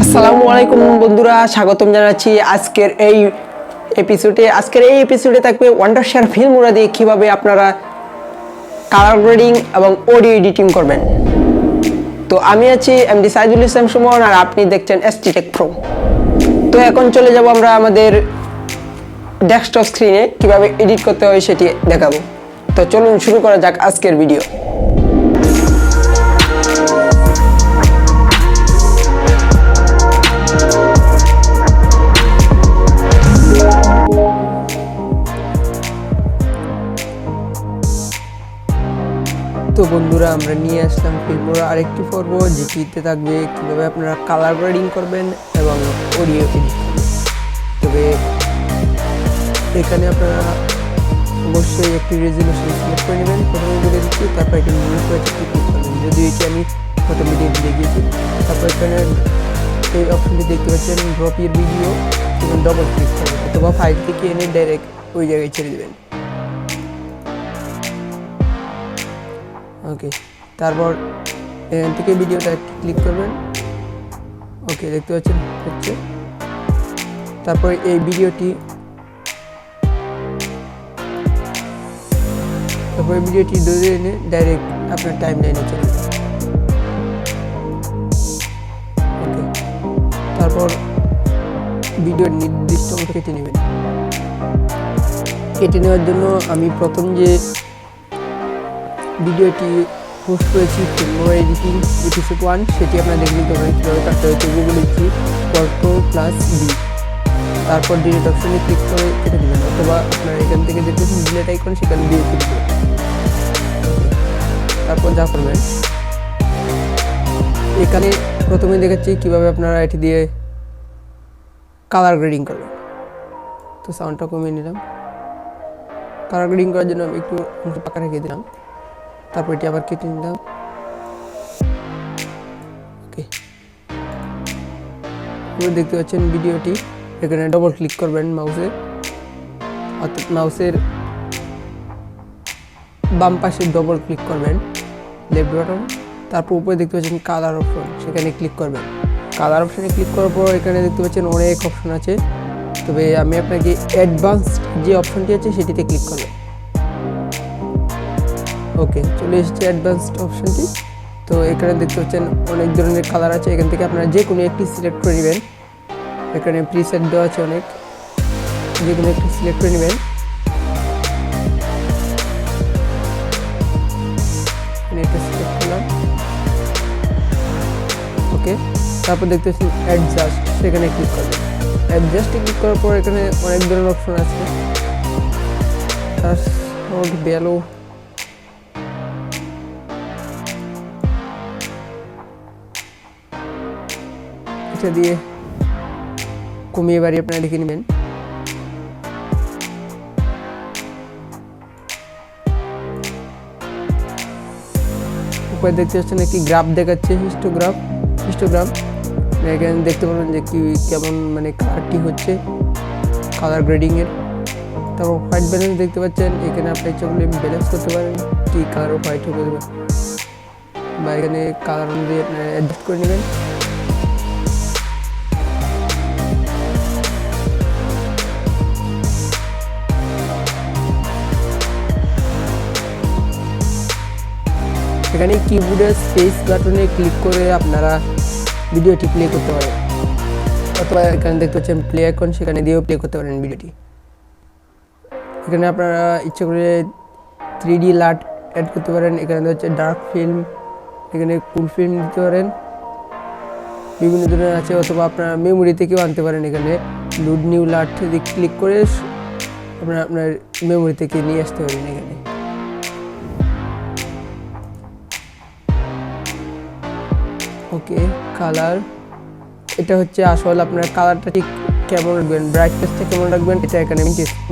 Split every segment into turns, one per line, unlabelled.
আসসালামু আলাইকুম বন্ধুরা, স্বাগতম জানাচ্ছি আজকের এই এপিসোডে থাকবে ওয়ান্ডারশেয়ার ফিল্মোরা দিয়ে কিভাবে আপনারা কালার গ্রেডিং এবং অডিও এডিটিং করবেন। তো আমি আছি এমডি সাইদুল ইসলাম সুমন, আর আপনি দেখছেন এসটি টেক প্রো। তো এখন চলে যাব আমরা আমাদের ডেস্কটপ স্ক্রিনে কিভাবে এডিট করতে হয় সেটি দেখাবো। তো চলুন শুরু করা যাক আজকের ভিডিও। তো বন্ধুরা, আমরা নিয়ে আসলাম ফিল্মোরা আরেকটি পর্ব, যেটিতে থাকবে কীভাবে আপনারা কালার গ্রেডিং করবেন এবং অডিও এডিট করবেন। তবে এখানে আপনারা অবশ্যই একটি রেজলিউশন সিলেক্ট করে নেবেন, প্রথমে বলে দিচ্ছি। তারপর এখানে নিউজ হয়েছে ক্লিক করবেন, যদি এটি আমি প্রথম ভিডিওটি দেখিয়েছি। তারপর এখানে এই অপশনটি দেখতে পাচ্ছেন, ড্রপ ইউর ভিডিও, এবং ডবল ক্লিক করবেন, অথবা ফাইল থেকে এনে ডাইরেক্ট ওই জায়গায় ছেড়ে দেবেন। ওকে, তারপর এখান থেকে ভিডিওটা একটি ক্লিক করবেন। ওকে, দেখতে পাচ্ছেন হচ্ছে। তারপর এই ভিডিওটি ধরে এনে ডাইরেক্ট আপনার টাইম লাইনে চলে যাবে। ওকে, তারপর ভিডিওর নির্দিষ্ট অংশ কেটে নেবেন। কেটে নেওয়ার জন্য আমি প্রথম যে ভিডিওটি পোস্ট করেছি ফিল্মোরা এডিটিং এপিসোড 1, সেটি আপনারা দেখে নিতে পারেন কীভাবে কাটতে হয়েছে। গুগল লিখছি CTRL+D, তারপর ডিলিট অপশনে ক্লিক করে কেটে দেবেন, অথবা আপনারা এখান থেকে দেখতেছেন ডিলিট আইকন, সেখানে দিয়ে ক্লিক করবেন। তারপর যা করবেন, এখানে প্রথমে দেখাচ্ছি কীভাবে আপনারা এটি দিয়ে কালার গ্রেডিং করবেন। তো সাউন্ডটা কমিয়ে নিলাম। কালার গ্রেডিং করার জন্য আমি একটু পাকা রেখে দিলাম। তারপর এটি আবার কেটে নিলাম। ওকে, দেখতে পাচ্ছেন ভিডিওটি। এখানে ডবল ক্লিক করবেন মাউসের বাম পাশে ডবল ক্লিক করবেন, লেফট বাটন। তারপর উপরে দেখতে পাচ্ছেন কালার অপশন, সেখানে ক্লিক করবেন। কালার অপশনে ক্লিক করার পর এখানে দেখতে পাচ্ছেন অনেক অপশন আছে, তবে আমি আপনাকে অ্যাডভান্সড যে অপশনটি আছে সেটিতে ক্লিক করবেন। ওকে, চলে এসেছে অ্যাডভান্সড অপশনটি। তো এখানে দেখতে পাচ্ছেন অনেক ধরনের কালার আছে, এখান থেকে আপনারা যে কোনো একটি সিলেক্ট করে নেবেন। এখানে প্রিসেট দেওয়া আছে অনেক, যে কোনো একটি সিলেক্ট করে নেবেন। এটা সিলেক্ট করলাম। ওকে, তারপর দেখতে পাচ্ছেন অ্যাডজাস্ট, সেখানে ক্লিক করবেন। অ্যাডজাস্টে ক্লিক করার পর এখানে অনেক ধরনের অপশন আছে। তার ভ্যালু, দিয়ে কমিয়ে বাড়িয়ে আপনারা দেখে নেবেন। উপরে দেখতে পাচ্ছেন একটি গ্রাফ দেখাচ্ছে, হিস্টোগ্রাম। এখানে দেখতে পাবেন যে কেমন কালারটি হচ্ছে, কালার গ্রেডিং এর। তারপর হোয়াইট ব্যালেন্স দেখতে পাচ্ছেন, এখানে আপনি ইচ্ছা করলে ব্যালেন্স করতে পারেন, কি কালার হোয়াইট হবে, বা এখানে কালার অনুযায়ী আপনারা অ্যাডজাস্ট করে নেবেন। এখানে কিবোর্ডের স্পেস বাটনে ক্লিক করে আপনারা ভিডিওটি প্লে করতে পারেন, অথবা এখানে দেখতে পাচ্ছেন প্লে আইকন, সেখানে দিয়েও প্লে করতে পারেন ভিডিওটি। এখানে আপনারা ইচ্ছা করে 3D লাইট অ্যাড করতে পারেন। এখানে হচ্ছে ডার্ক ফিল্ম, এখানে কুল ফিল্ম দিতে পারেন, বিভিন্ন ধরনের আছে, অথবা আপনারা মেমোরি থেকেও আনতে পারেন। এখানে লোড নিউ লাইট ক্লিক করে আপনার মেমোরি থেকে নিয়ে আসতে পারেন। এখানে ওকে, কালার, এটা হচ্ছে আসল আপনার কালারটা ঠিক কেমন রাখবেন, ব্রাইটনেসটা কেমন রাখবেন, এটা এখানে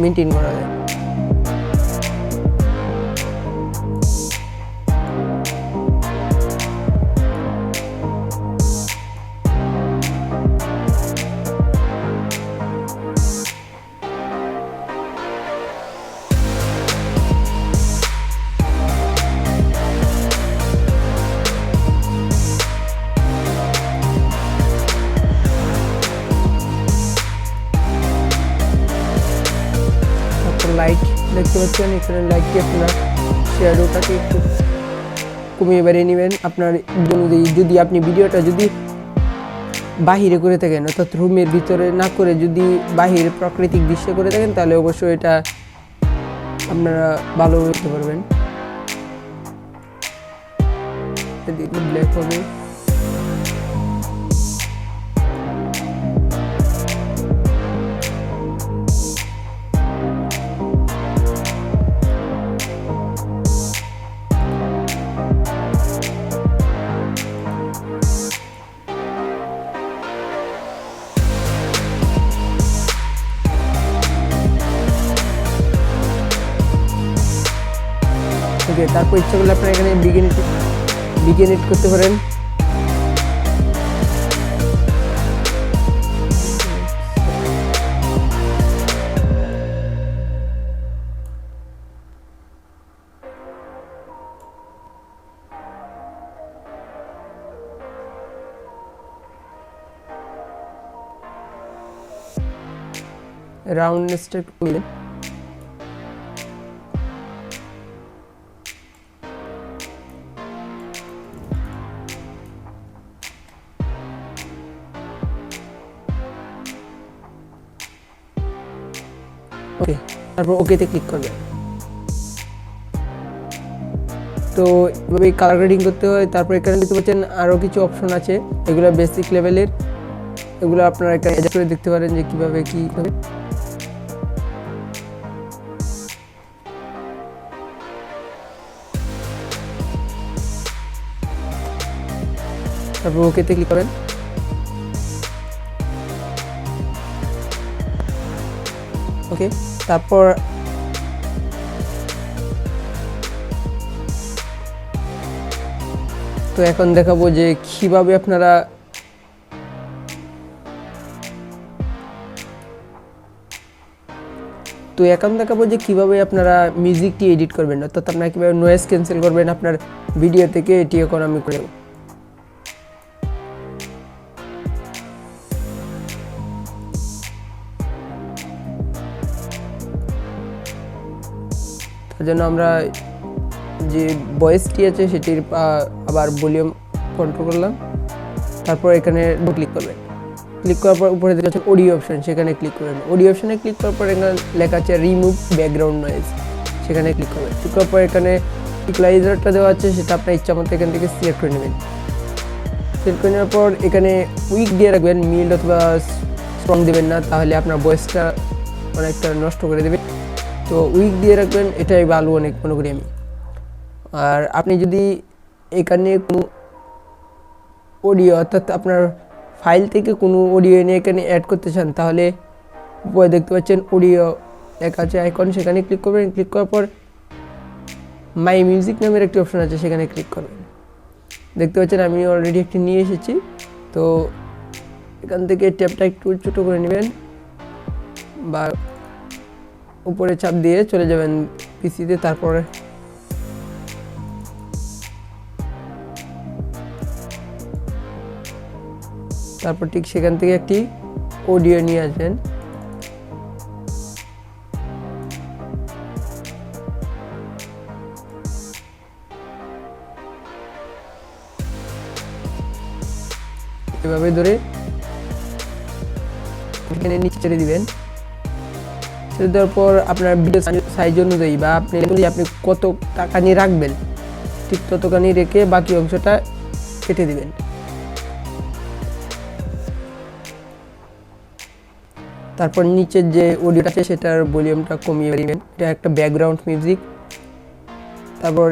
মেনটেন করা যায়। লাইট দেখতে পাচ্ছেন, এখানে লাইটটি আপনারা শ্যাডোটাকে একটু কমিয়ে বাড়িয়ে নেবেন আপনার অনুযায়ী। যদি আপনি ভিডিওটা যদি বাহিরে করে থাকেন, অর্থাৎ রুমের ভিতরে না করে যদি বাহিরে প্রাকৃতিক দৃশ্য করে থাকেন, তাহলে অবশ্যই এটা আপনারা ভালো করতে পারবেন। ব্ল্যাক হবে। ওকে, তারপর ইচ্ছা করলে আপনারা এখানে বিগিন এডিট করতে পারেন। রাউন্ডনেসটা একটু কমিয়ে দেন। ওকে, তারপর ওকেতে ক্লিক করবেন। তো এভাবে কালার গ্রেডিং করতে হয়। তারপর এখানে দেখতে পাচ্ছেন আরও কিছু অপশন আছে, এগুলো বেসিক লেভেলের, এগুলো আপনারা এখানে অ্যাডজাস্ট করে দেখতে পারেন যে কীভাবে কী হবে। তারপর ওকেতে ক্লিক করেন। ওকে, তারপর তো এখন দেখাবো যে কিভাবে আপনারা মিউজিকটি এডিট করবেন, অর্থাৎ আপনারা কীভাবে নয়েজ ক্যান্সেল করবেন আপনার ভিডিও থেকে। এটি এখন আমি করে দেব। তার জন্য আমরা যে ভয়েসটি আছে সেটির আবার ভলিউম কন্ট্রোল করলাম। তারপর এখানে ক্লিক করবেন। ক্লিক করার পর উপরে দেখতে অডিও অপশন, সেখানে ক্লিক করবেন। অডিও অপশনে ক্লিক করার পর এখানে লেখা আছে রিমুভ ব্যাকগ্রাউন্ড নয়েজ, সেখানে ক্লিক করবেন। ক্লিক করার পর এখানে ইকুয়ালাইজারটা দেওয়া আছে, সেটা আপনার ইচ্ছা মতো এখান থেকে সিলেক্ট করে নেবেন। সিলেক্ট করে নেওয়ার পর এখানে উইক দিয়ে রাখবেন, মিল্ড অথবা স্ট্রং দেবেন না, তাহলে আপনার ভয়েসটা অনেকটা নষ্ট করে দেবে। তো উইক দিয়ে রাখবেন, এটাই ভালো অনেক মনে করি আমি। আর আপনি যদি এখানে কোনো অডিও, অর্থাৎ আপনার ফাইল থেকে কোনো অডিও এনে এখানে অ্যাড করতে চান, তাহলে উপরে দেখতে পাচ্ছেন অডিও লেখা আছে আইকন, সেখানে ক্লিক করবেন। ক্লিক করার পর মাই মিউজিক নামের একটি অপশন আছে, সেখানে ক্লিক করবেন। দেখতে পাচ্ছেন আমি অলরেডি একটি নিয়ে এসেছি। তো এখান থেকে ট্যাবটা একটু ছোটো করে নেবেন বা উপরে চাপ দিয়ে চলে যাবেন পিসিতে। তারপর ঠিক সেখান থেকে একটি অডিও নিয়ে আসবেন। এভাবে ধরে এখানে নিচে ছেড়ে দিবেন। ছেড়ে দেওয়ার পর আপনার ভিডিও সাইজ অনুযায়ী বা আপনি কত টাকা নিয়ে রাখবেন, ঠিক ততখানি রেখে বাকি অংশটা কেটে দিবেন। তারপর নিচের যে অডিওটা আছে সেটার ভলিউমটা কমিয়ে দিবেন। এটা একটা ব্যাকগ্রাউন্ড মিউজিক। তারপর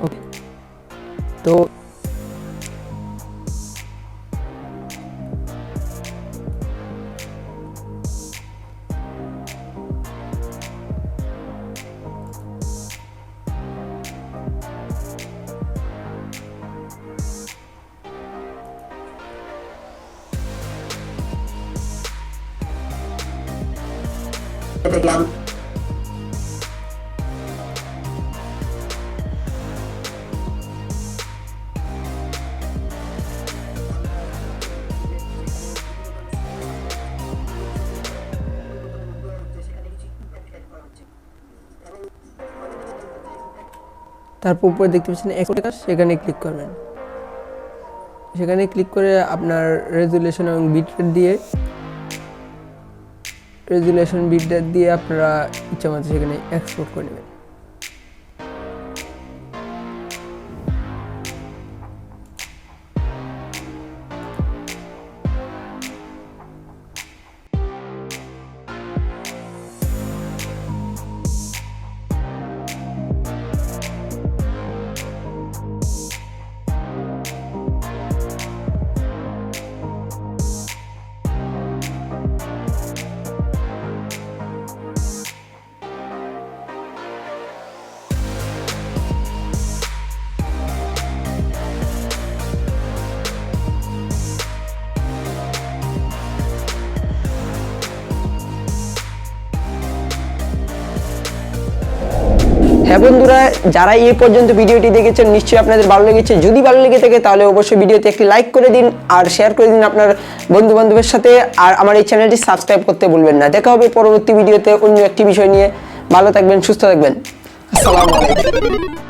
ওকে, তো দেখলাম তারপর উপরে দেখতে পাচ্ছেন এক্সপোর্ট, সেখানে ক্লিক করবেন। সেখানে ক্লিক করে আপনার রেজুলেশন এবং বিট রেট দিয়ে আপনারা ইচ্ছা মতো সেখানে এক্সপোর্ট করে নেবেন। হ্যাঁ বন্ধুরা, যারা এই পর্যন্ত ভিডিওটি দেখেছেন নিশ্চয়ই আপনাদের ভালো লেগেছে। যদি ভালো লেগে থাকে তাহলে অবশ্যই ভিডিওতে একটি লাইক করে দিন আর শেয়ার করে দিন আপনার বন্ধু বান্ধবের সাথে। আর আমার এই চ্যানেলটি সাবস্ক্রাইব করতে ভুলবেন না। দেখা হবে পরবর্তী ভিডিওতে অন্য একটি বিষয় নিয়ে। ভালো থাকবেন, সুস্থ থাকবেন। আসসালামু আলাইকুম।